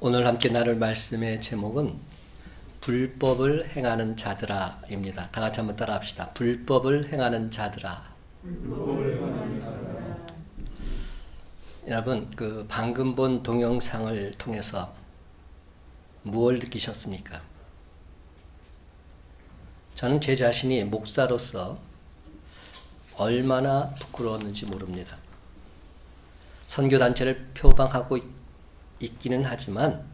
오늘 함께 나눌 말씀의 제목은 불법을 행하는 자들아입니다. 다 같이 한번 따라 합시다. 불법을 행하는 자들아. 여러분, 방금 본 동영상을 통해서 무엇을 느끼셨습니까? 저는 제 자신이 목사로서 얼마나 부끄러웠는지 모릅니다. 선교단체를 표방하고 있기는 하지만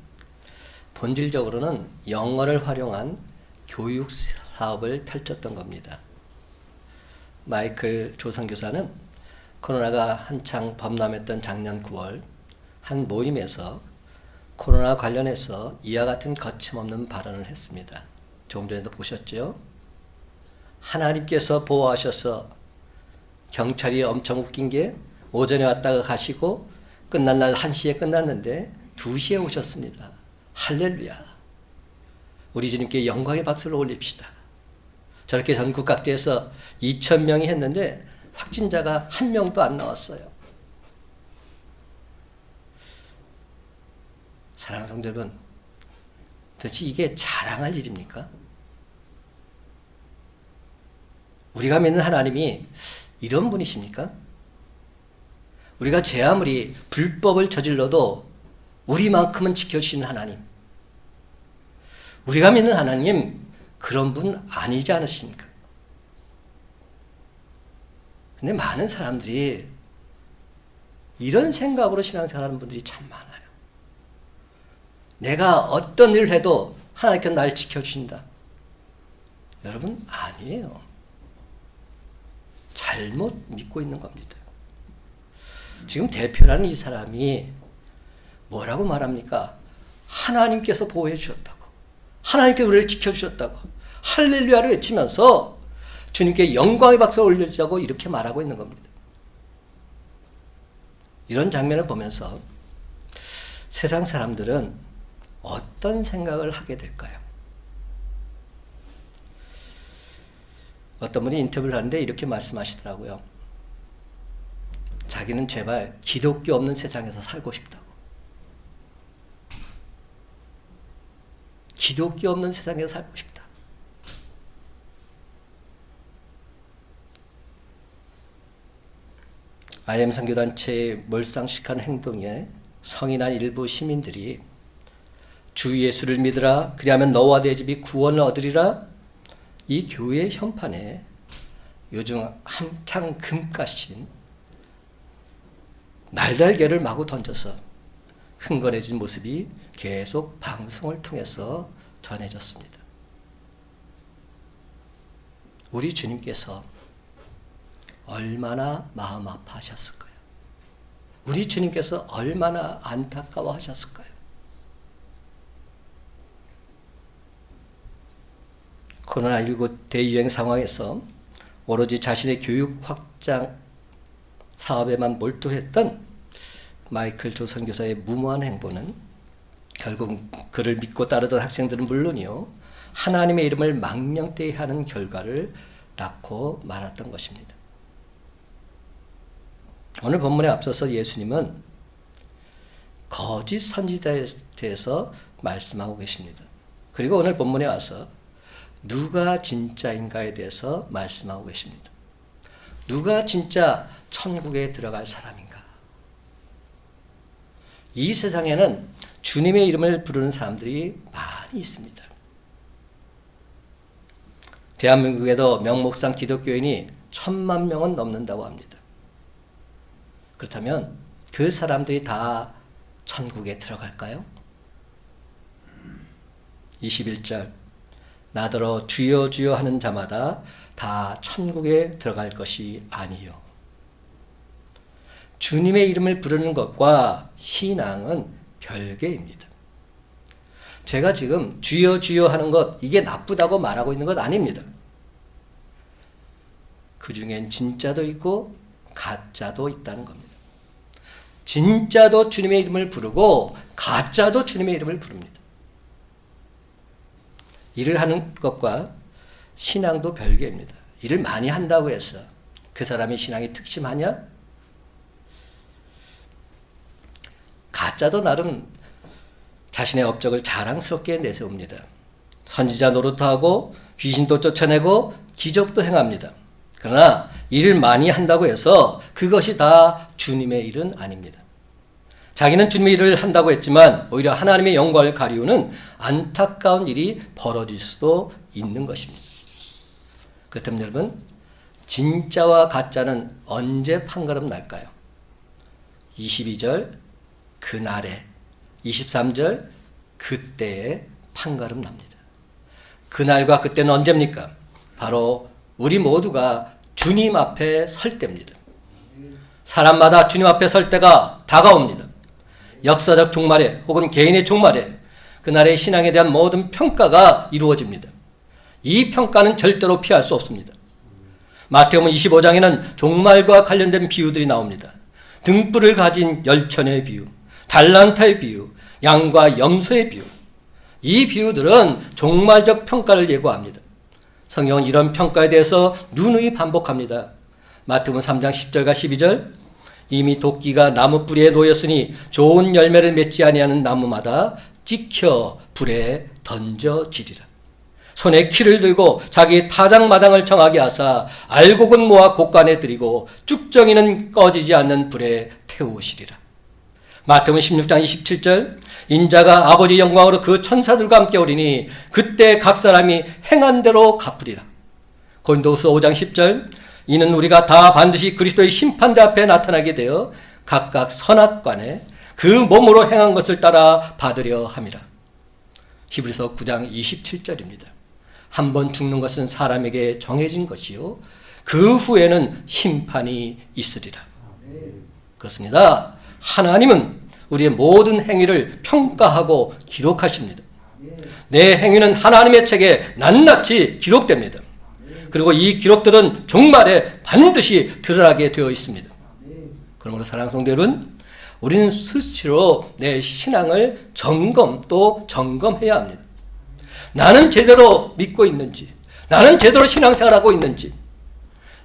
본질적으로는 영어를 활용한 교육 사업을 펼쳤던 겁니다. 마이클 조선교사는 코로나가 한창 범람했던 작년 9월 한 모임에서 코로나 관련해서 이와 같은 거침없는 발언을 했습니다. 조금 전에도 보셨죠? 하나님께서 보호하셔서 경찰이 엄청 웃긴 게 오전에 왔다가 가시고 끝난 날 1시에 끝났는데 2시에 오셨습니다. 할렐루야. 우리 주님께 영광의 박수를 올립시다. 저렇게 전국 각지에서 2,000명이 했는데 확진자가 1명도 안 나왔어요. 사랑하는 성도 여러분, 도대체 이게 자랑할 일입니까? 우리가 믿는 하나님이 이런 분이십니까? 우리가 제 아무리 불법을 저질러도 우리만큼은 지켜주시는 하나님. 우리가 믿는 하나님, 그런 분 아니지 않으십니까? 근데 많은 사람들이 이런 생각으로 신앙생활하는 분들이 참 많아요. 내가 어떤 일을 해도 하나님께서 날 지켜주신다. 여러분, 아니에요. 잘못 믿고 있는 겁니다. 지금 대표라는 이 사람이 뭐라고 말합니까? 하나님께서 보호해 주셨다고. 하나님께서 우리를 지켜주셨다고. 할렐루야를 외치면서 주님께 영광의 박수를 올려주자고 이렇게 말하고 있는 겁니다. 이런 장면을 보면서 세상 사람들은 어떤 생각을 하게 될까요? 어떤 분이 인터뷰를 하는데 이렇게 말씀하시더라고요. 자기는 제발 기독교 없는 세상에서 살고 싶다고. 기독교 없는 세상에서 살고 싶다. IM 선교단체의 몰상식한 행동에 성인한 일부 시민들이 주 예수를 믿으라, 그리하면 너와 내 집이 구원을 얻으리라, 이 교회 현판에 요즘 한창 금가신 날달걀을 마구 던져서 흥건해진 모습이 계속 방송을 통해서 전해졌습니다. 우리 주님께서 얼마나 마음 아파하셨을까요? 우리 주님께서 얼마나 안타까워하셨을까요? 코로나19 대유행 상황에서 오로지 자신의 교육 확장 사업에만 몰두했던 마이클 조선교사의 무모한 행보는 결국 그를 믿고 따르던 학생들은 물론이요, 하나님의 이름을 망령되이하는 결과를 낳고 말았던 것입니다. 오늘 본문에 앞서서 예수님은 거짓 선지자에 대해서 말씀하고 계십니다. 그리고 오늘 본문에 와서 누가 진짜인가에 대해서 말씀하고 계십니다. 누가 진짜 천국에 들어갈 사람인가? 이 세상에는 주님의 이름을 부르는 사람들이 많이 있습니다. 대한민국에도 명목상 기독교인이 1,000만 명은 넘는다고 합니다. 그렇다면 그 사람들이 다 천국에 들어갈까요? 21절 나더러 주여 주여 하는 자마다 다 천국에 들어갈 것이 아니요. 주님의 이름을 부르는 것과 신앙은 별개입니다. 제가 지금 주여 주여 하는 것, 이게 나쁘다고 말하고 있는 것 아닙니다. 그 중엔 진짜도 있고 가짜도 있다는 겁니다. 진짜도 주님의 이름을 부르고 가짜도 주님의 이름을 부릅니다. 일을 하는 것과 신앙도 별개입니다. 일을 많이 한다고 해서 그 사람이 신앙이 특심하냐? 가짜도 나름 자신의 업적을 자랑스럽게 내세웁니다. 선지자 노릇하고 귀신도 쫓아내고 기적도 행합니다. 그러나 일을 많이 한다고 해서 그것이 다 주님의 일은 아닙니다. 자기는 주님의 일을 한다고 했지만 오히려 하나님의 영광을 가리우는 안타까운 일이 벌어질 수도 있는 것입니다. 그렇다면 여러분, 진짜와 가짜는 언제 판가름 날까요? 22절 그날에, 23절 그때에 판가름 납니다. 그날과 그때는 언제입니까? 바로 우리 모두가 주님 앞에 설 때입니다. 사람마다 주님 앞에 설 때가 다가옵니다. 역사적 종말에 혹은 개인의 종말에 그날의 신앙에 대한 모든 평가가 이루어집니다. 이 평가는 절대로 피할 수 없습니다. 마태복음 25장에는 종말과 관련된 비유들이 나옵니다. 등불을 가진 열천의 비유, 달란트의 비유, 양과 염소의 비유. 이 비유들은 종말적 평가를 예고합니다. 성경은 이런 평가에 대해서 누누이 반복합니다. 마태복음 3장 10절과 12절 이미 도끼가 나무 뿌리에 놓였으니 좋은 열매를 맺지 아니하는 나무마다 찍혀 불에 던져지리라. 손에 키를 들고 자기 타작마당을 정하게 하사 알곡은 모아 곳간에 들이고 쭉정이는 꺼지지 않는 불에 태우시리라. 마태복음 16장 27절 인자가 아버지 영광으로 그 천사들과 함께 오리니 그때 각 사람이 행한 대로 갚으리라. 고린도후서 5장 10절 이는 우리가 다 반드시 그리스도의 심판대 앞에 나타나게 되어 각각 선악관에 그 몸으로 행한 것을 따라 받으려 함이라. 히브리서 9장 27절입니다. 한 번 죽는 것은 사람에게 정해진 것이요 그 후에는 심판이 있으리라. 그렇습니다. 하나님은 우리의 모든 행위를 평가하고 기록하십니다. 내 행위는 하나님의 책에 낱낱이 기록됩니다. 그리고 이 기록들은 종말에 반드시 드러나게 되어 있습니다. 그러므로 사랑하는 성도 여러분, 우리는 스스로 내 신앙을 또 점검해야 합니다. 나는 제대로 믿고 있는지, 나는 제대로 신앙생활하고 있는지,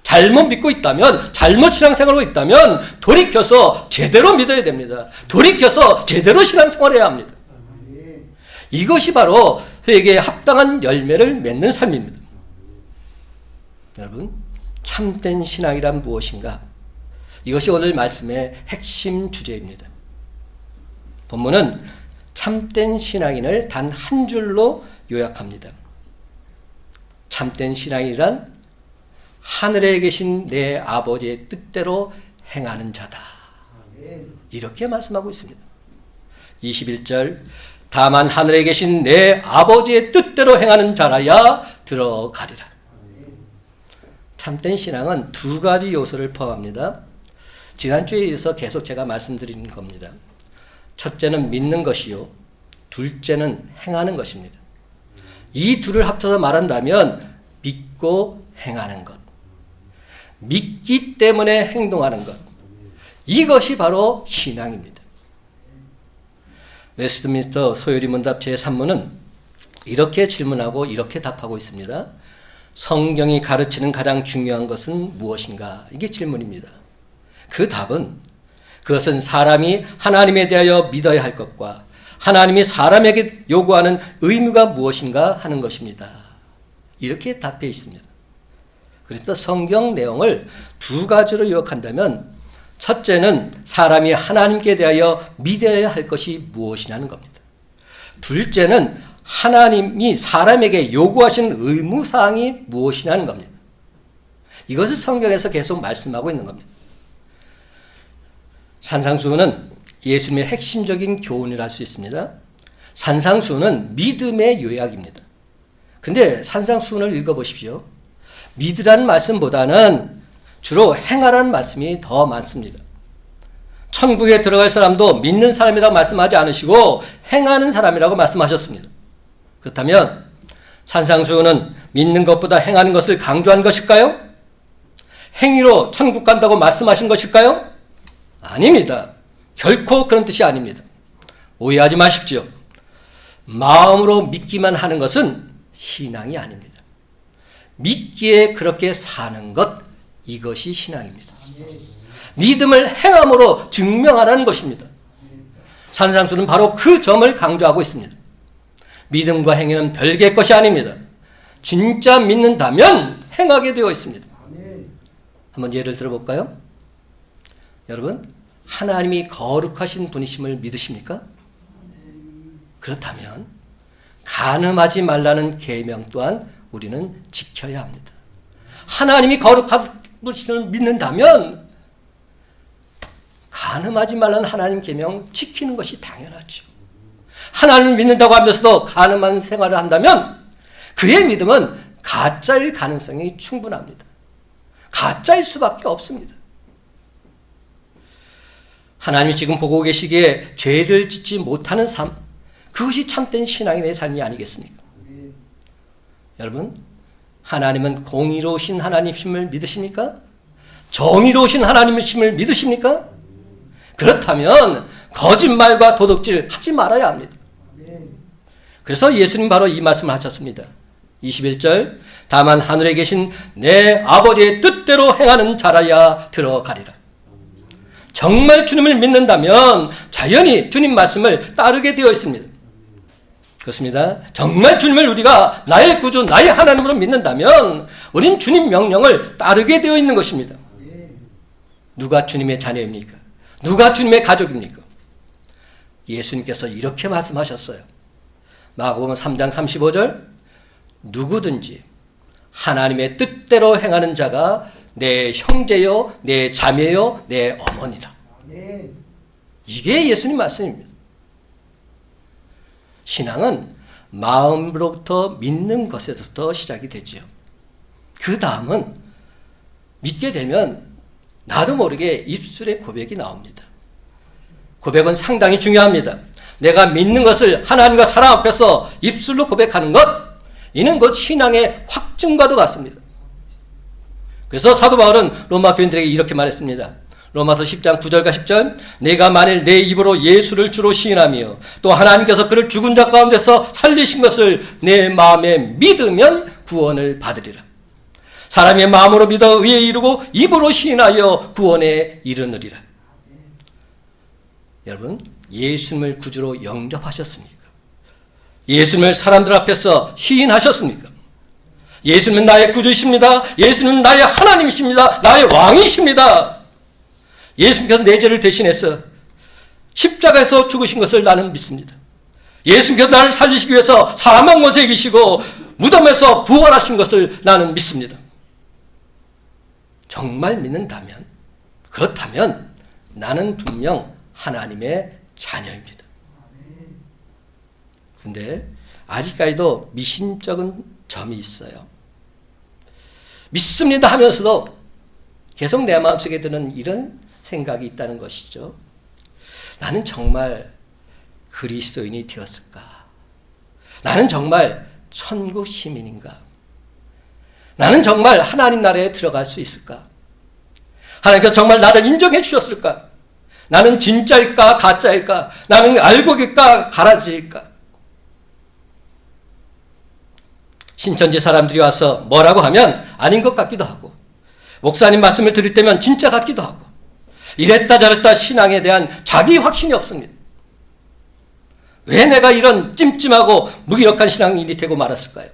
잘못 믿고 있다면, 잘못 신앙생활하고 있다면 돌이켜서 제대로 믿어야 됩니다. 돌이켜서 제대로 신앙생활해야 합니다. 이것이 바로 회개에 합당한 열매를 맺는 삶입니다. 여러분, 참된 신앙이란 무엇인가? 이것이 오늘 말씀의 핵심 주제입니다. 본문은 참된 신앙인을 단 한 줄로 요약합니다. 참된 신앙이란 하늘에 계신 내 아버지의 뜻대로 행하는 자다. 이렇게 말씀하고 있습니다. 21절 다만 하늘에 계신 내 아버지의 뜻대로 행하는 자라야 들어가리라. 참된 신앙은 두 가지 요소를 포함합니다. 지난주에 이어서 계속 제가 말씀드린 겁니다. 첫째는 믿는 것이요, 둘째는 행하는 것입니다. 이 둘을 합쳐서 말한다면 믿고 행하는 것, 믿기 때문에 행동하는 것, 이것이 바로 신앙입니다. 웨스트민스터 소요리 문답 제3문은 이렇게 질문하고 이렇게 답하고 있습니다. 성경이 가르치는 가장 중요한 것은 무엇인가? 이게 질문입니다. 그 답은 그것은 사람이 하나님에 대하여 믿어야 할 것과 하나님이 사람에게 요구하는 의무가 무엇인가 하는 것입니다. 이렇게 답해 있습니다. 그래서 성경 내용을 두 가지로 요약한다면 첫째는 사람이 하나님께 대하여 믿어야 할 것이 무엇이냐는 겁니다. 둘째는 하나님이 사람에게 요구하시는 의무사항이 무엇이냐는 겁니다. 이것을 성경에서 계속 말씀하고 있는 겁니다. 산상수훈은 예수님의 핵심적인 교훈이라 할 수 있습니다. 산상수훈은 믿음의 요약입니다. 근데 산상수훈을 읽어보십시오. 믿으라는 말씀보다는 주로 행하라는 말씀이 더 많습니다. 천국에 들어갈 사람도 믿는 사람이라고 말씀하지 않으시고 행하는 사람이라고 말씀하셨습니다. 그렇다면 산상수훈은 믿는 것보다 행하는 것을 강조한 것일까요? 행위로 천국 간다고 말씀하신 것일까요? 아닙니다. 결코 그런 뜻이 아닙니다. 오해하지 마십시오. 마음으로 믿기만 하는 것은 신앙이 아닙니다. 믿기에 그렇게 사는 것, 이것이 신앙입니다. 믿음을 행함으로 증명하라는 것입니다. 산상수는 바로 그 점을 강조하고 있습니다. 믿음과 행위는 별개의 것이 아닙니다. 진짜 믿는다면 행하게 되어 있습니다. 한번 예를 들어볼까요? 여러분, 하나님이 거룩하신 분이심을 믿으십니까? 그렇다면 간음하지 말라는 계명 또한 우리는 지켜야 합니다. 하나님이 거룩한 분이심을 믿는다면 간음하지 말라는 하나님 계명 지키는 것이 당연하죠. 하나님을 믿는다고 하면서도 간음한 생활을 한다면 그의 믿음은 가짜일 가능성이 충분합니다. 가짜일 수밖에 없습니다. 하나님이 지금 보고 계시기에 죄를 짓지 못하는 삶, 그것이 참된 신앙인의 삶이 아니겠습니까? 여러분, 하나님은 공의로우신 하나님이심을 믿으십니까? 정의로우신 하나님이심을 믿으십니까? 그렇다면 거짓말과 도둑질 하지 말아야 합니다. 그래서 예수님 바로 이 말씀을 하셨습니다. 21절, 다만 하늘에 계신 내 아버지의 뜻대로 행하는 자라야 들어가리라. 정말 주님을 믿는다면 자연히 주님 말씀을 따르게 되어 있습니다. 그렇습니다. 정말 주님을 우리가 나의 구주, 나의 하나님으로 믿는다면 우린 주님 명령을 따르게 되어 있는 것입니다. 누가 주님의 자녀입니까? 누가 주님의 가족입니까? 예수님께서 이렇게 말씀하셨어요. 마가복음 3장 35절, 누구든지 하나님의 뜻대로 행하는 자가 내 형제요, 내 자매요, 내 어머니라. 이게 예수님 말씀입니다. 신앙은 마음으로부터 믿는 것에서부터 시작이 되지요. 그 다음은 믿게 되면 나도 모르게 입술에 고백이 나옵니다. 고백은 상당히 중요합니다. 내가 믿는 것을 하나님과 사람 앞에서 입술로 고백하는 것, 이는 곧 신앙의 확증과도 같습니다. 그래서 사도 바울은 로마 교인들에게 이렇게 말했습니다. 로마서 10장 9절과 10절, 내가 만일 내 입으로 예수를 주로 시인하며 또 하나님께서 그를 죽은 자 가운데서 살리신 것을 내 마음에 믿으면 구원을 받으리라. 사람의 마음으로 믿어 의에 이르고 입으로 시인하여 구원에 이르느리라. 여러분, 예수님을 구주로 영접하셨습니까? 예수님을 사람들 앞에서 시인하셨습니까? 예수님은 나의 구주이십니다. 예수님은 나의 하나님이십니다. 나의 왕이십니다. 예수님께서 내 죄를 대신해서 십자가에서 죽으신 것을 나는 믿습니다. 예수님께서 나를 살리시기 위해서 사망 권세에 계시고 무덤에서 부활하신 것을 나는 믿습니다. 정말 믿는다면, 그렇다면 나는 분명 하나님의 자녀입니다. 그런데 아직까지도 미신적인 점이 있어요. 믿습니다 하면서도 계속 내 마음속에 드는 이런 생각이 있다는 것이죠. 나는 정말 그리스도인이 되었을까? 나는 정말 천국 시민인가? 나는 정말 하나님 나라에 들어갈 수 있을까? 하나님께서 정말 나를 인정해 주셨을까? 나는 진짜일까? 가짜일까? 나는 알곡일까? 가라지일까? 신천지 사람들이 와서 뭐라고 하면 아닌 것 같기도 하고, 목사님 말씀을 들을 때면 진짜 같기도 하고, 이랬다 저랬다 신앙에 대한 자기 확신이 없습니다. 왜 내가 이런 찜찜하고 무기력한 신앙인이 되고 말았을까요?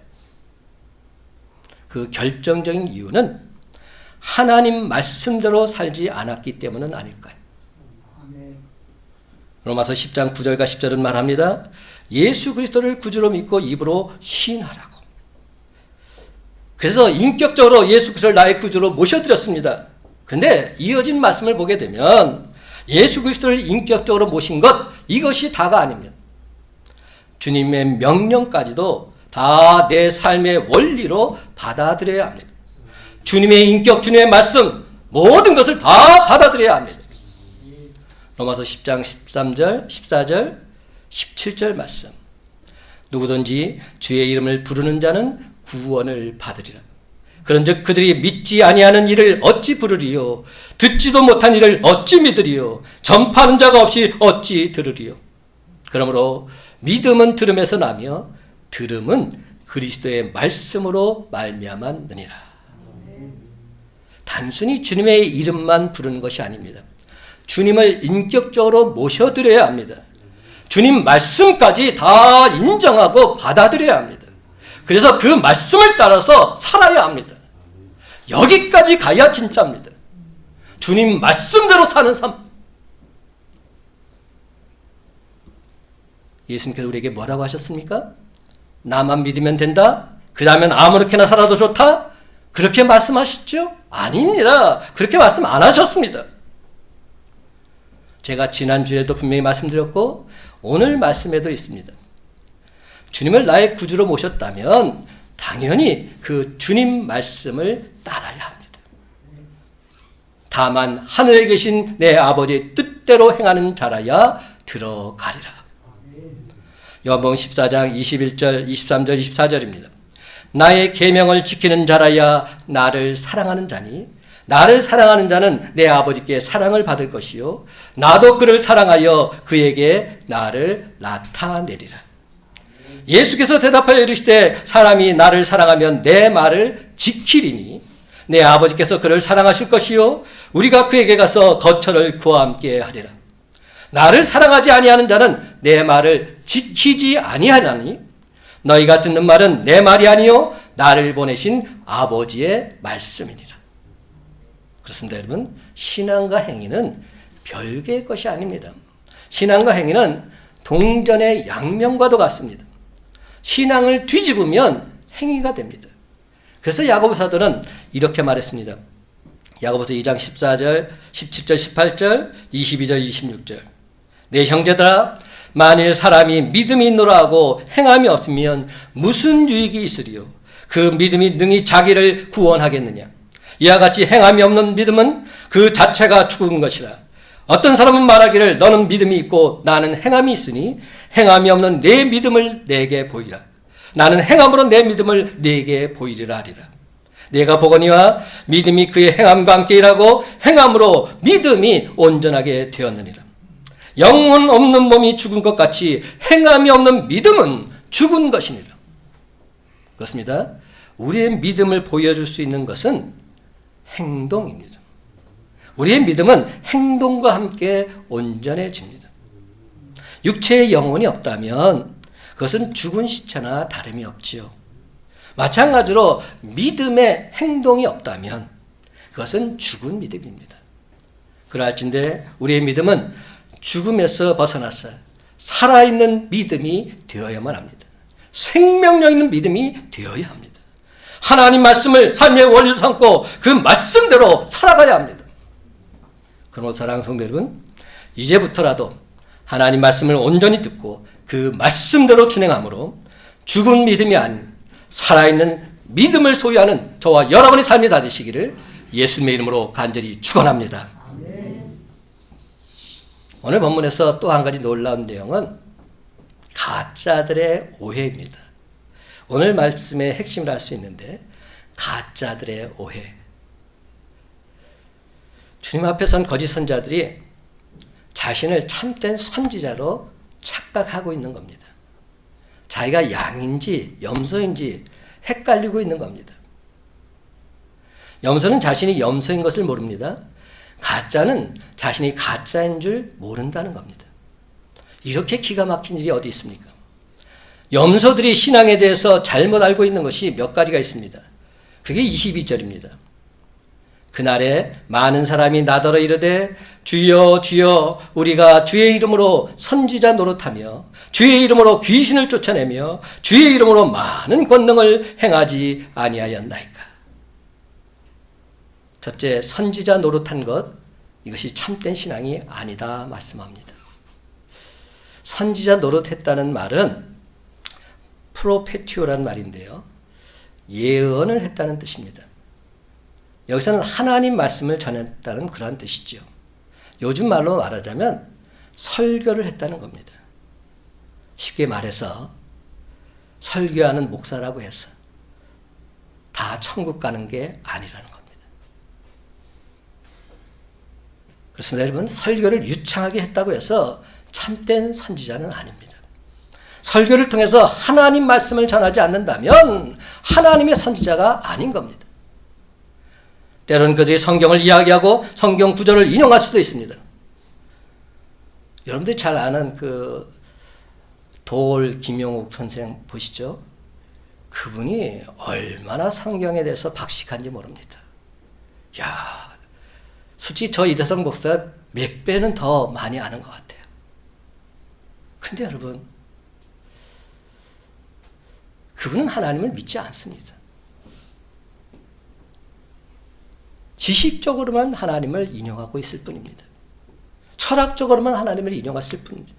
그 결정적인 이유는 하나님 말씀대로 살지 않았기 때문은 아닐까요? 로마서 10장 9절과 10절은 말합니다. 예수 그리스도를 구주로 믿고 입으로 시인하라고. 그래서 인격적으로 예수 그리스도를 나의 구주로 모셔드렸습니다. 그런데 이어진 말씀을 보게 되면 예수 그리스도를 인격적으로 모신 것, 이것이 다가 아닙니다. 주님의 명령까지도 다 내 삶의 원리로 받아들여야 합니다. 주님의 인격, 주님의 말씀, 모든 것을 다 받아들여야 합니다. 로마서 10장 13절, 14절, 17절 말씀. 누구든지 주의 이름을 부르는 자는 구원을 받으리라. 그런즉 그들이 믿지 아니하는 일을 어찌 부르리요? 듣지도 못한 일을 어찌 믿으리요? 전파하는 자가 없이 어찌 들으리요? 그러므로 믿음은 들음에서 나며 들음은 그리스도의 말씀으로 말미암았느니라. 단순히 주님의 이름만 부르는 것이 아닙니다. 주님을 인격적으로 모셔드려야 합니다. 주님 말씀까지 다 인정하고 받아들여야 합니다. 그래서 그 말씀을 따라서 살아야 합니다. 여기까지 가야 진짜입니다. 주님 말씀대로 사는 삶. 예수님께서 우리에게 뭐라고 하셨습니까? 나만 믿으면 된다? 그 다음엔 아무렇게나 살아도 좋다? 그렇게 말씀하셨죠? 아닙니다. 그렇게 말씀 안 하셨습니다. 제가 지난주에도 분명히 말씀드렸고 오늘 말씀에도 있습니다. 주님을 나의 구주로 모셨다면 당연히 그 주님 말씀을 따라야 합니다. 다만 하늘에 계신 내 아버지의 뜻대로 행하는 자라야 들어가리라. 요한복음 14장 21절, 23절, 24절입니다. 나의 계명을 지키는 자라야 나를 사랑하는 자니 나를 사랑하는 자는 내 아버지께 사랑을 받을 것이요 나도 그를 사랑하여 그에게 나를 나타내리라. 예수께서 대답하여 이르시되 사람이 나를 사랑하면 내 말을 지키리니 내 아버지께서 그를 사랑하실 것이요 우리가 그에게 가서 거처를 그와 함께 하리라. 나를 사랑하지 아니하는 자는 내 말을 지키지 아니하나니 너희가 듣는 말은 내 말이 아니요 나를 보내신 아버지의 말씀이니라. 그렇습니다, 여러분. 신앙과 행위는 별개의 것이 아닙니다. 신앙과 행위는 동전의 양면과도 같습니다. 신앙을 뒤집으면 행위가 됩니다. 그래서 야고보 사도는 이렇게 말했습니다. 야고보서 2장 14절, 17절, 18절, 22절, 26절. 내 형제들아 만일 사람이 믿음이 있노라 하고 행함이 없으면 무슨 유익이 있으리요? 그 믿음이 능히 자기를 구원하겠느냐? 이와 같이 행함이 없는 믿음은 그 자체가 죽은 것이라. 어떤 사람은 말하기를 너는 믿음이 있고 나는 행함이 있으니 행함이 없는 내 믿음을 내게 보이라. 나는 행함으로 내 믿음을 내게 보이리라 하리라. 내가 보거니와 믿음이 그의 행함과 함께 일하고 행함으로 믿음이 온전하게 되었느니라. 영혼 없는 몸이 죽은 것 같이 행함이 없는 믿음은 죽은 것이니라. 그렇습니다. 우리의 믿음을 보여줄 수 있는 것은 행동입니다. 우리의 믿음은 행동과 함께 온전해집니다. 육체의 영혼이 없다면 그것은 죽은 시체나 다름이 없지요. 마찬가지로 믿음의 행동이 없다면 그것은 죽은 믿음입니다. 그럴진데 우리의 믿음은 죽음에서 벗어나서 살아있는 믿음이 되어야만 합니다. 생명력 있는 믿음이 되어야 합니다. 하나님 말씀을 삶의 원리로 삼고 그 말씀대로 살아가야 합니다. 그러므로 사랑하는 성도 여러분, 이제부터라도 하나님 말씀을 온전히 듣고 그 말씀대로 준행함으로 죽은 믿음이 아닌 살아있는 믿음을 소유하는 저와 여러분의 삶이 다 되시기를 예수님의 이름으로 간절히 축원합니다. 오늘 본문에서 또 한 가지 놀라운 내용은 가짜들의 오해입니다. 오늘 말씀의 핵심을 알 수 있는데 가짜들의 오해. 주님 앞에 선 거짓 선자들이 자신을 참된 선지자로 착각하고 있는 겁니다. 자기가 양인지 염소인지 헷갈리고 있는 겁니다. 염소는 자신이 염소인 것을 모릅니다. 가짜는 자신이 가짜인 줄 모른다는 겁니다. 이렇게 기가 막힌 일이 어디 있습니까? 염소들이 신앙에 대해서 잘못 알고 있는 것이 몇 가지가 있습니다. 그게 22절입니다. 그날에 많은 사람이 나더러 이르되 주여 주여 우리가 주의 이름으로 선지자 노릇하며 주의 이름으로 귀신을 쫓아내며 주의 이름으로 많은 권능을 행하지 아니하였나이까. 첫째, 선지자 노릇한 것, 이것이 참된 신앙이 아니다 말씀합니다. 선지자 노릇했다는 말은 프로페티오라는 말인데요. 예언을 했다는 뜻입니다. 여기서는 하나님 말씀을 전했다는 그런 뜻이죠. 요즘 말로 말하자면 설교를 했다는 겁니다. 쉽게 말해서 설교하는 목사라고 해서 다 천국 가는 게 아니라는 겁니다. 그렇습니다. 여러분, 설교를 유창하게 했다고 해서 참된 선지자는 아닙니다. 설교를 통해서 하나님 말씀을 전하지 않는다면 하나님의 선지자가 아닌 겁니다. 때로는 그들이 성경을 이야기하고 성경 구절을 인용할 수도 있습니다. 여러분들이 잘 아는 그 도올 김용욱 선생 보시죠. 그분이 얼마나 성경에 대해서 박식한지 모릅니다. 야, 솔직히 저 이대성 목사 몇 배는 더 많이 아는 것 같아요. 근데 여러분, 그분은 하나님을 믿지 않습니다. 지식적으로만 하나님을 인용하고 있을 뿐입니다. 철학적으로만 하나님을 인용했을 뿐입니다.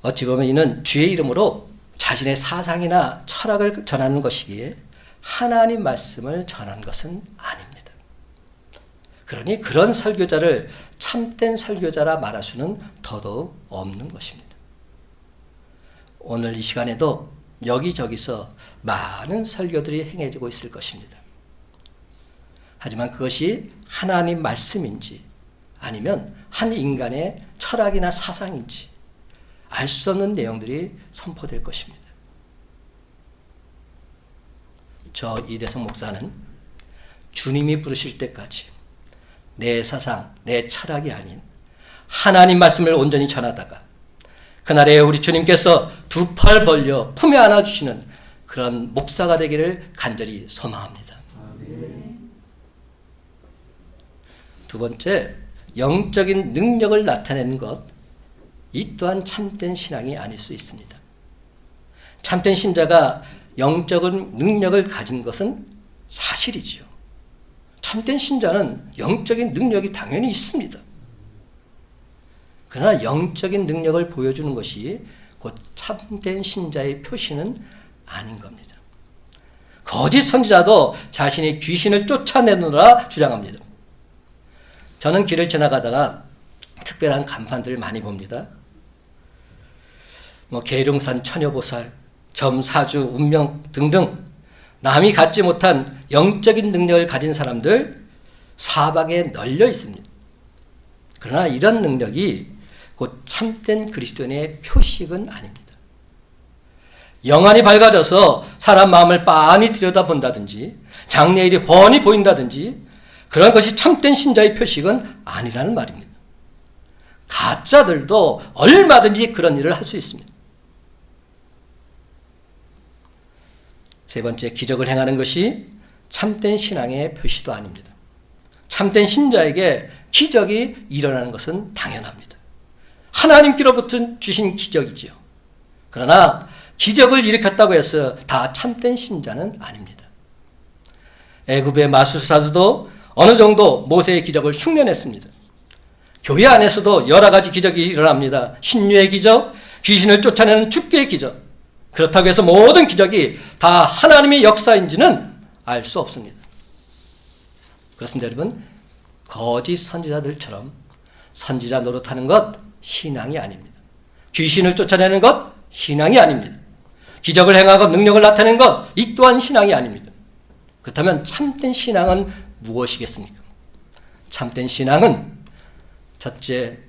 어찌 보면 이는 주의 이름으로 자신의 사상이나 철학을 전하는 것이기에 하나님 말씀을 전하는 것은 아닙니다. 그러니 그런 설교자를 참된 설교자라 말할 수는 더더욱 없는 것입니다. 오늘 이 시간에도 여기저기서 많은 설교들이 행해지고 있을 것입니다. 하지만 그것이 하나님 말씀인지 아니면 한 인간의 철학이나 사상인지 알 수 없는 내용들이 선포될 것입니다. 저 이대성 목사는 주님이 부르실 때까지 내 사상, 내 철학이 아닌 하나님 말씀을 온전히 전하다가 그날에 우리 주님께서 두 팔 벌려 품에 안아주시는 그런 목사가 되기를 간절히 소망합니다. 두 번째, 영적인 능력을 나타내는 것, 이 또한 참된 신앙이 아닐 수 있습니다. 참된 신자가 영적인 능력을 가진 것은 사실이지요. 참된 신자는 영적인 능력이 당연히 있습니다. 그러나 영적인 능력을 보여주는 것이 곧 참된 신자의 표시는 아닌 겁니다. 거짓 선지자도 자신의 귀신을 쫓아내느라 주장합니다. 저는 길을 지나가다가 특별한 간판들을 많이 봅니다. 계룡산 처녀보살, 점사주, 운명 등등 남이 갖지 못한 영적인 능력을 가진 사람들 사방에 널려 있습니다. 그러나 이런 능력이 곧 참된 그리스도인의 표식은 아닙니다. 영안이 밝아져서 사람 마음을 빤히 들여다본다든지 장래일이 훤히 보인다든지 그런 것이 참된 신자의 표식은 아니라는 말입니다. 가짜들도 얼마든지 그런 일을 할 수 있습니다. 세 번째, 기적을 행하는 것이 참된 신앙의 표시도 아닙니다. 참된 신자에게 기적이 일어나는 것은 당연합니다. 하나님께로부터 주신 기적이지요. 그러나 기적을 일으켰다고 해서 다 참된 신자는 아닙니다. 애굽의 마술사들도 어느 정도 모세의 기적을 흉내냈습니다. 교회 안에서도 여러 가지 기적이 일어납니다. 신유의 기적, 귀신을 쫓아내는 축복의 기적. 그렇다고 해서 모든 기적이 다 하나님의 역사인지는 알 수 없습니다. 그렇습니다, 여러분. 거짓 선지자들처럼 선지자 노릇하는 것 신앙이 아닙니다. 귀신을 쫓아내는 것 신앙이 아닙니다. 기적을 행하고 능력을 나타내는 것 이 또한 신앙이 아닙니다. 그렇다면 참된 신앙은 무엇이겠습니까? 참된 신앙은 첫째,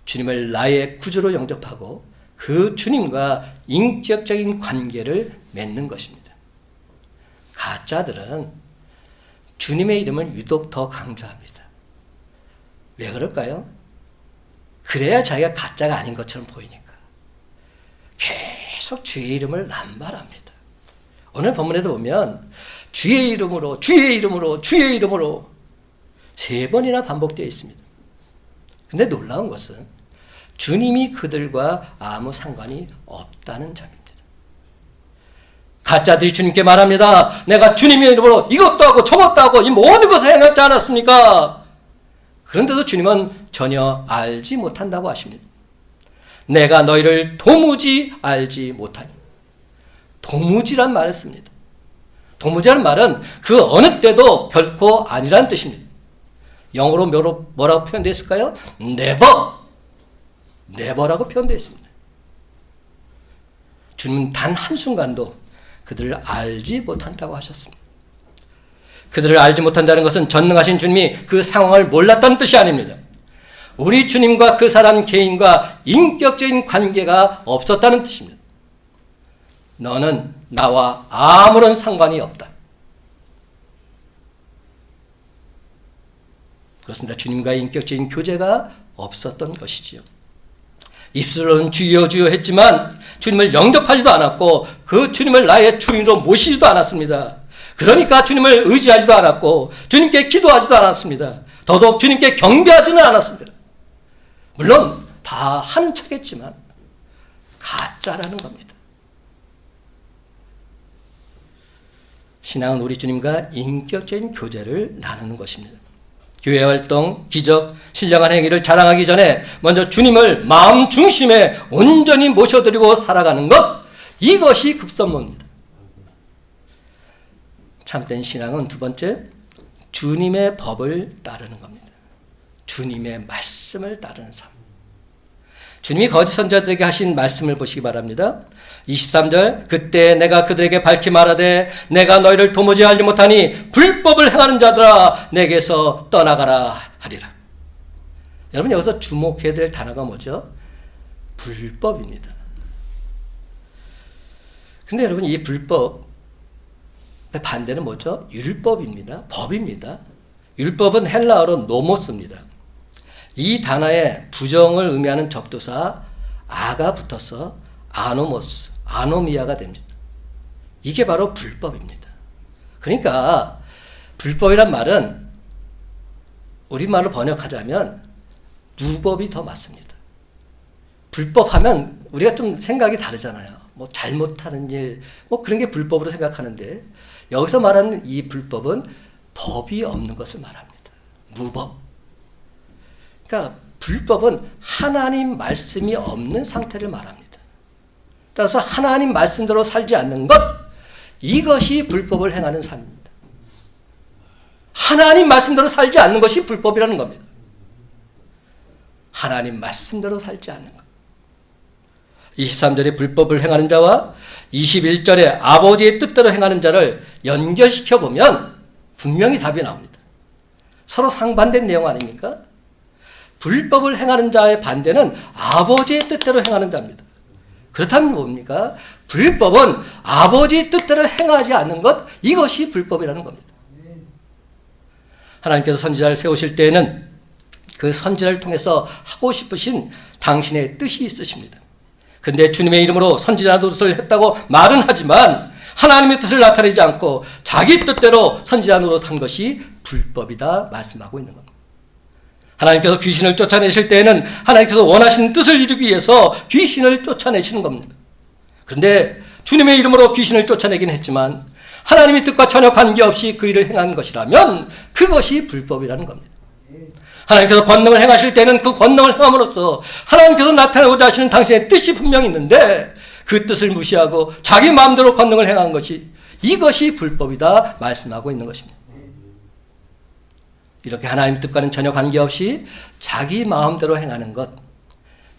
주님을 나의 구주로 영접하고 그 주님과 인격적인 관계를 맺는 것입니다. 가짜들은 주님의 이름을 유독 더 강조합니다. 왜 그럴까요? 그래야 자기가 가짜가 아닌 것처럼 보이니까. 계속 주의 이름을 남발합니다. 오늘 본문에도 보면 주의 이름으로, 주의 이름으로, 주의 이름으로 3번이나 반복되어 있습니다. 근데 놀라운 것은 주님이 그들과 아무 상관이 없다는 점입니다. 가짜들이 주님께 말합니다. 내가 주님의 이름으로 이것도 하고 저것도 하고 이 모든 것을 행하지 않았습니까? 그런데도 주님은 전혀 알지 못한다고 하십니다. 내가 너희를 도무지 알지 못하니. 도무지란 말을 씁니다. 도무지란 말은 그 어느 때도 결코 아니라는 뜻입니다. 영어로 뭐라고 표현되어 있을까요? never. never라고 표현되어 있습니다. 주님은 단 한순간도 그들을 알지 못한다고 하셨습니다. 그들을 알지 못한다는 것은 전능하신 주님이 그 상황을 몰랐다는 뜻이 아닙니다. 우리 주님과 그 사람 개인과 인격적인 관계가 없었다는 뜻입니다. 너는 나와 아무런 상관이 없다. 그렇습니다. 주님과의 인격적인 교제가 없었던 것이지요. 입술로는 주여 주여 했지만 주님을 영접하지도 않았고 그 주님을 나의 주인으로 모시지도 않았습니다. 그러니까 주님을 의지하지도 않았고 주님께 기도하지도 않았습니다. 더더욱 주님께 경배하지는 않았습니다. 물론 다 하는 척했지만 가짜라는 겁니다. 신앙은 우리 주님과 인격적인 교제를 나누는 것입니다. 교회 활동, 기적, 신령한 행위를 자랑하기 전에 먼저 주님을 마음 중심에 온전히 모셔드리고 살아가는 것, 이것이 급선무입니다. 참된 신앙은 두 번째, 주님의 법을 따르는 겁니다. 주님의 말씀을 따르는 삶. 주님이 거짓 선자들에게 하신 말씀을 보시기 바랍니다. 23절, 그때 내가 그들에게 밝히 말하되 내가 너희를 도무지 알지 못하니 불법을 행하는 자들아 내게서 떠나가라 하리라. 여러분, 여기서 주목해야 될 단어가 뭐죠? 불법입니다. 근데 여러분, 이 불법의 반대는 뭐죠? 율법입니다. 법입니다. 율법은 헬라어로 노모스입니다. 이 단어에 부정을 의미하는 접두사 아가 붙어서 아노모스, 아노미아가 됩니다. 이게 바로 불법입니다. 그러니까 불법이란 말은 우리말로 번역하자면 무법이 더 맞습니다. 불법하면 우리가 좀 생각이 다르잖아요. 뭐 잘못하는 일, 뭐 그런 게 불법으로 생각하는데 여기서 말하는 이 불법은 법이 없는 것을 말합니다. 무법. 그러니까 불법은 하나님 말씀이 없는 상태를 말합니다. 따라서 하나님 말씀대로 살지 않는 것, 이것이 불법을 행하는 삶입니다. 하나님 말씀대로 살지 않는 것이 불법이라는 겁니다. 하나님 말씀대로 살지 않는 것. 23절에 불법을 행하는 자와 21절에 아버지의 뜻대로 행하는 자를 연결시켜 보면 분명히 답이 나옵니다. 서로 상반된 내용 아닙니까? 불법을 행하는 자의 반대는 아버지의 뜻대로 행하는 자입니다. 그렇다면 뭡니까? 불법은 아버지의 뜻대로 행하지 않는 것, 이것이 불법이라는 겁니다. 하나님께서 선지자를 세우실 때에는 그 선지자를 통해서 하고 싶으신 당신의 뜻이 있으십니다. 근데 주님의 이름으로 선지자 노릇을 했다고 말은 하지만 하나님의 뜻을 나타내지 않고 자기 뜻대로 선지자 노릇한 것이 불법이다 말씀하고 있는 겁니다. 하나님께서 귀신을 쫓아내실 때에는 하나님께서 원하시는 뜻을 이루기 위해서 귀신을 쫓아내시는 겁니다. 그런데 주님의 이름으로 귀신을 쫓아내긴 했지만 하나님의 뜻과 전혀 관계없이 그 일을 행한 것이라면 그것이 불법이라는 겁니다. 하나님께서 권능을 행하실 때는 그 권능을 행함으로써 하나님께서 나타내고자 하시는 당신의 뜻이 분명히 있는데 그 뜻을 무시하고 자기 마음대로 권능을 행한 것이, 이것이 불법이다 말씀하고 있는 것입니다. 이렇게 하나님의 뜻과는 전혀 관계없이 자기 마음대로 행하는 것,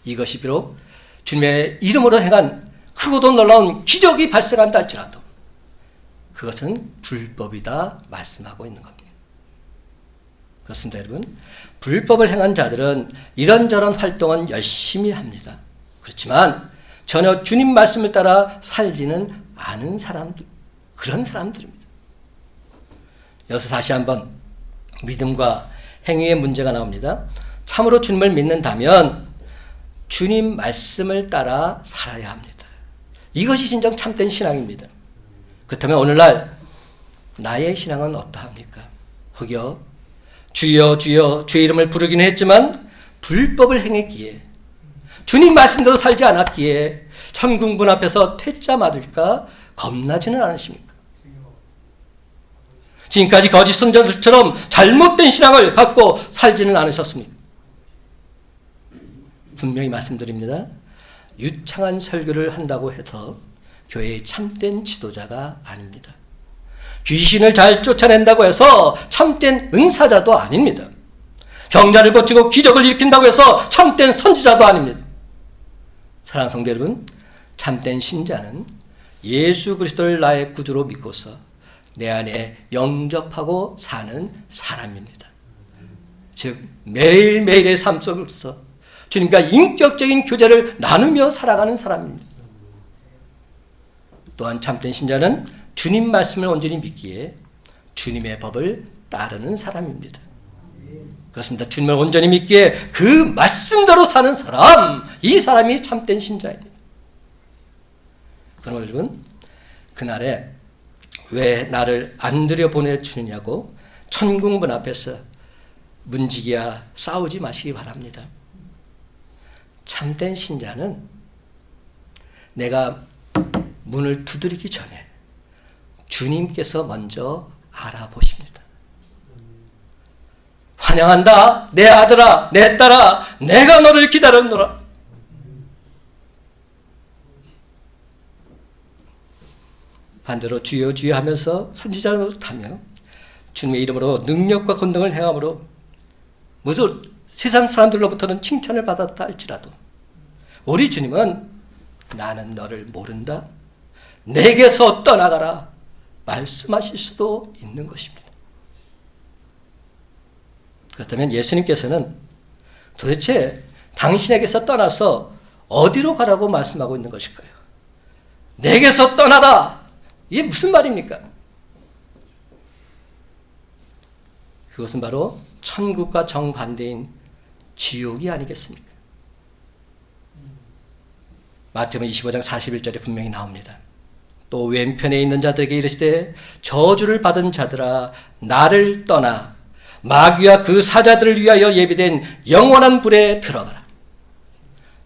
이것이 비록 주님의 이름으로 행한 크고도 놀라운 기적이 발생한다 할지라도 그것은 불법이다 말씀하고 있는 겁니다. 그렇습니다, 여러분. 불법을 행한 자들은 이런저런 활동은 열심히 합니다. 그렇지만 전혀 주님 말씀을 따라 살지는 않은 사람들, 그런 사람들입니다. 여기서 다시 한번 믿음과 행위의 문제가 나옵니다. 참으로 주님을 믿는다면 주님 말씀을 따라 살아야 합니다. 이것이 진정 참된 신앙입니다. 그렇다면 오늘날 나의 신앙은 어떠합니까? 혹여 주여 주여 주의 이름을 부르기는 했지만 불법을 행했기에, 주님 말씀대로 살지 않았기에 천군분 앞에서 퇴짜 맞을까 겁나지는 않으십니까? 지금까지 거짓 선자들처럼 잘못된 신앙을 갖고 살지는 않으셨습니까? 분명히 말씀드립니다. 유창한 설교를 한다고 해서 교회의 참된 지도자가 아닙니다. 귀신을 잘 쫓아낸다고 해서 참된 은사자도 아닙니다. 병자를 고치고 기적을 일으킨다고 해서 참된 선지자도 아닙니다. 사랑하는 성도 여러분, 참된 신자는 예수 그리스도를 나의 구주로 믿고서 내 안에 영접하고 사는 사람입니다. 즉 매일매일의 삶 속에서 주님과 인격적인 교제를 나누며 살아가는 사람입니다. 또한 참된 신자는 주님 말씀을 온전히 믿기에 주님의 법을 따르는 사람입니다. 그렇습니다. 주님을 온전히 믿기에 그 말씀대로 사는 사람, 이 사람이 참된 신자입니다. 그럼 여러분, 그날에 왜 나를 안 들여보내주느냐고 천국문 앞에서 문지기야 싸우지 마시기 바랍니다. 참된 신자는 내가 문을 두드리기 전에 주님께서 먼저 알아보십니다. 환영한다, 내 아들아, 내 딸아, 내가 너를 기다렸노라. 반대로 주여 주여 하면서 선지자 노릇하며 주님의 이름으로 능력과 권능을 행함으로 무슨 세상 사람들로부터는 칭찬을 받았다 할지라도 우리 주님은 나는 너를 모른다, 내게서 떠나가라 말씀하실 수도 있는 것입니다. 그렇다면 예수님께서는 도대체 당신에게서 떠나서 어디로 가라고 말씀하고 있는 것일까요? 내게서 떠나라, 이게 무슨 말입니까? 그것은 바로 천국과 정반대인 지옥이 아니겠습니까? 마태복음 25장 41절에 분명히 나옵니다. 또 왼편에 있는 자들에게 이르시되 저주를 받은 자들아 나를 떠나 마귀와 그 사자들을 위하여 예비된 영원한 불에 들어가라.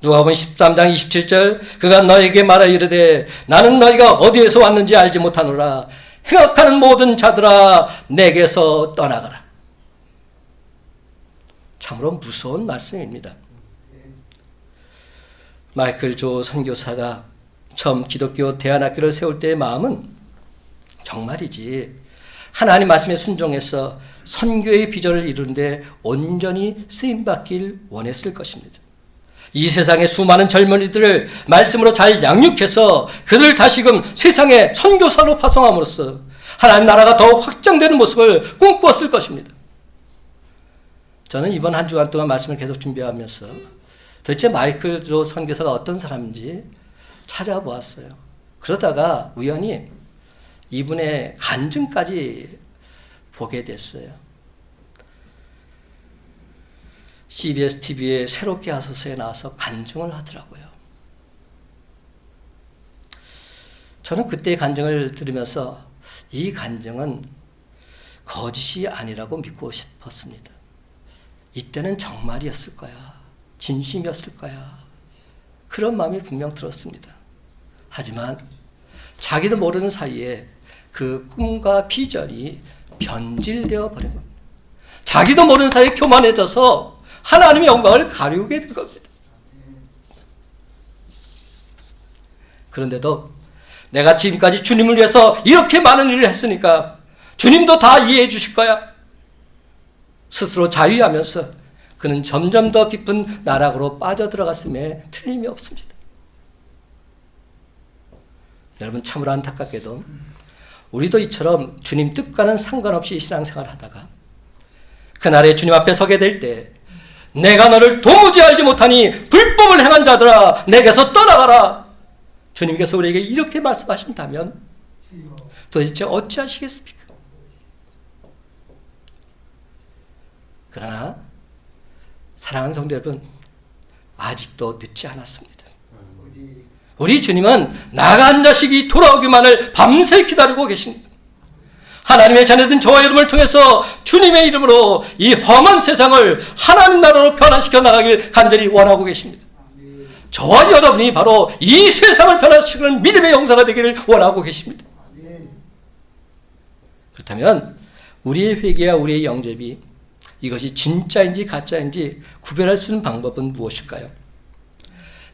누가복음 13장 27절 그가 너에게 말하 이르되 나는 너희가 어디에서 왔는지 알지 못하노라. 행악하는 모든 자들아 내게서 떠나가라. 참으로 무서운 말씀입니다. 마이클 조 선교사가 처음 기독교 대안학교를 세울 때의 마음은 정말이지 하나님 말씀에 순종해서 선교의 비전을 이루는데 온전히 쓰임받길 원했을 것입니다. 이 세상의 수많은 젊은이들을 말씀으로 잘 양육해서 그들을 다시금 세상의 선교사로 파송함으로써 하나님 나라가 더욱 확장되는 모습을 꿈꾸었을 것입니다. 저는 이번 한 주간 동안 말씀을 계속 준비하면서 도대체 마이클 조 선교사가 어떤 사람인지 찾아보았어요. 그러다가 우연히 이분의 간증까지 보게 됐어요. CBS TV에 새롭게 하소서에 나와서 간증을 하더라고요. 저는 그때의 간증을 들으면서 이 간증은 거짓이 아니라고 믿고 싶었습니다. 이때는 정말이었을 거야. 진심이었을 거야. 그런 마음이 분명 들었습니다. 하지만 자기도 모르는 사이에 그 꿈과 비전이 변질되어 버린 겁니다. 자기도 모르는 사이에 교만해져서 하나님의 영광을 가리우게 된 겁니다. 그런데도 내가 지금까지 주님을 위해서 이렇게 많은 일을 했으니까 주님도 다 이해해 주실 거야. 스스로 자위하면서 그는 점점 더 깊은 나락으로 빠져들어갔음에 틀림이 없습니다. 여러분 참으로 안타깝게도 우리도 이처럼 주님 뜻과는 상관없이 신앙생활을 하다가 그날에 주님 앞에 서게 될 때 내가 너를 도무지 알지 못하니 불법을 행한 자들아 내게서 떠나가라. 주님께서 우리에게 이렇게 말씀하신다면 도대체 어찌하시겠습니까? 그러나 사랑하는 성도 여러분, 아직도 늦지 않았습니다. 우리 주님은 나간 자식이 돌아오기만을 밤새 기다리고 계십니다. 하나님의 자녀된 저와 여러분을 통해서 주님의 이름으로 이 험한 세상을 하나님 나라로 변화시켜 나가길 간절히 원하고 계십니다. 저와 여러분이 바로 이 세상을 변화시키는 믿음의 용사가 되기를 원하고 계십니다. 그렇다면 우리의 회개와 우리의 영접이 이것이 진짜인지 가짜인지 구별할 수 있는 방법은 무엇일까요?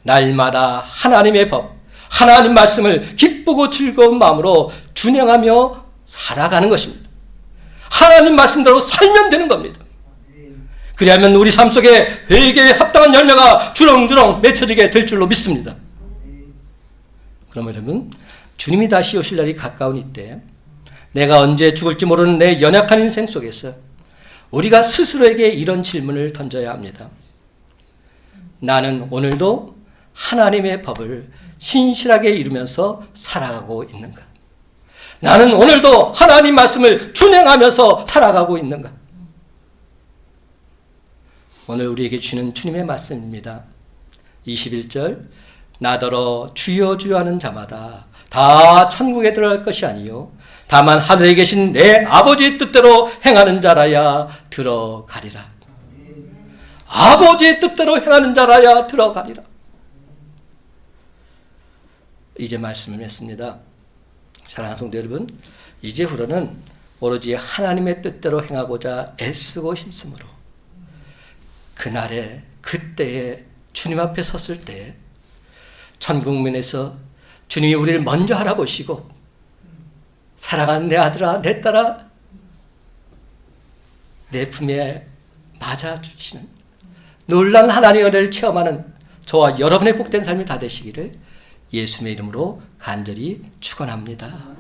날마다 하나님의 법, 하나님 말씀을 기쁘고 즐거운 마음으로 준행하며 살아가는 것입니다. 하나님 말씀대로 살면 되는 겁니다. 그리하면 우리 삶 속에 회개에 합당한 열매가 주렁주렁 맺혀지게 될 줄로 믿습니다. 그러면 여러분, 주님이 다시 오실 날이 가까운 이때 내가 언제 죽을지 모르는 내 연약한 인생 속에서 우리가 스스로에게 이런 질문을 던져야 합니다. 나는 오늘도 하나님의 법을 신실하게 이루면서 살아가고 있는가? 나는 오늘도 하나님 말씀을 준행하면서 살아가고 있는가? 오늘 우리에게 주는 주님의 말씀입니다. 21절 나더러 주여 주여 하는 자마다 다 천국에 들어갈 것이 아니요 다만 하늘에 계신 내 아버지의 뜻대로 행하는 자라야 들어가리라. 아버지의 뜻대로 행하는 자라야 들어가리라. 이제 말씀을 했습니다. 사랑하는 성도 여러분, 이제후로는 오로지 하나님의 뜻대로 행하고자 애쓰고 힘쓰므로 그날에 그때에 주님 앞에 섰을 때 천국문에서 주님이 우리를 먼저 알아보시고 사랑하는 내 아들아 내 딸아 내 품에 맞아주시는 놀라운 하나님의 은혜를 체험하는 저와 여러분의 복된 삶이 다 되시기를 예수님의 이름으로 간절히 축원합니다.